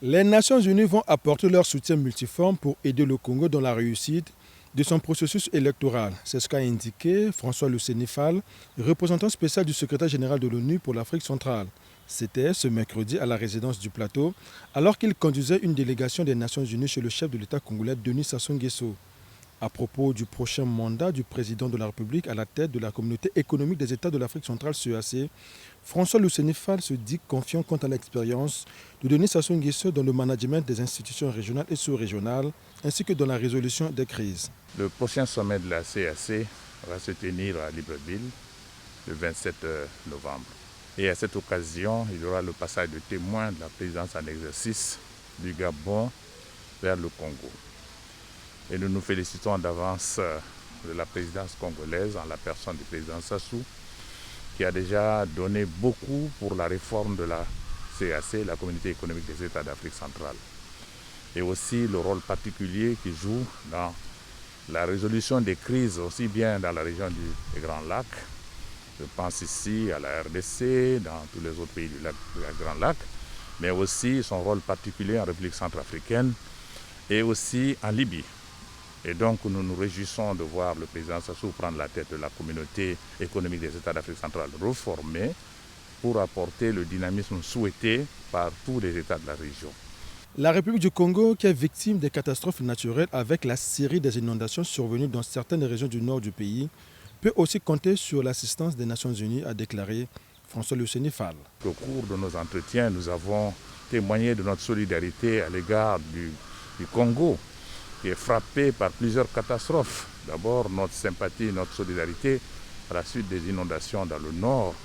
Les Nations Unies vont apporter leur soutien multiforme pour aider le Congo dans la réussite de son processus électoral. C'est ce qu'a indiqué François Lucénifal, représentant spécial du secrétaire général de l'ONU pour l'Afrique centrale. C'était ce mercredi à la résidence du Plateau, alors qu'il conduisait une délégation des Nations Unies chez le chef de l'État congolais Denis Sassou Nguesso. À propos du prochain mandat du président de la République à la tête de la communauté économique des États de l'Afrique centrale, CEAC, François Lucénifal se dit confiant quant à l'expérience de Denis Sassou Nguesso dans le management des institutions régionales et sous-régionales, ainsi que dans la résolution des crises. Le prochain sommet de la CEAC va se tenir à Libreville le 27 novembre. Et à cette occasion, il y aura le passage de témoin de la présidence en exercice du Gabon vers le Congo. Et nous nous félicitons d'avance de la présidence congolaise en la personne du président Sassou, qui a déjà donné beaucoup pour la réforme de la CEAC, la communauté économique des États d'Afrique centrale. Et aussi le rôle particulier qu'il joue dans la résolution des crises, aussi bien dans la région des Grands Lacs. Je pense ici à la RDC, dans tous les autres pays du Grand Lac, mais aussi son rôle particulier en République centrafricaine et aussi en Libye. Et donc nous nous réjouissons de voir le président Sassou prendre la tête de la communauté économique des États d'Afrique centrale reformée pour apporter le dynamisme souhaité par tous les États de la région. La République du Congo, qui est victime des catastrophes naturelles avec la série des inondations survenues dans certaines régions du nord du pays, peut aussi compter sur l'assistance des Nations Unies, a déclaré François Lucénifal. Au cours de nos entretiens, nous avons témoigné de notre solidarité à l'égard du Congo, qui est frappé par plusieurs catastrophes. D'abord, notre sympathie, notre solidarité à la suite des inondations dans le nord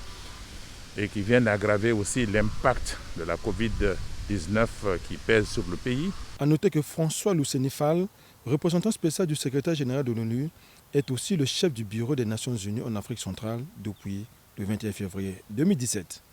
et qui viennent aggraver aussi l'impact de la Covid-19 qui pèse sur le pays. A noter que François Lucénifal, représentant spécial du secrétaire général de l'ONU, est aussi le chef du bureau des Nations Unies en Afrique centrale depuis le 21 février 2017.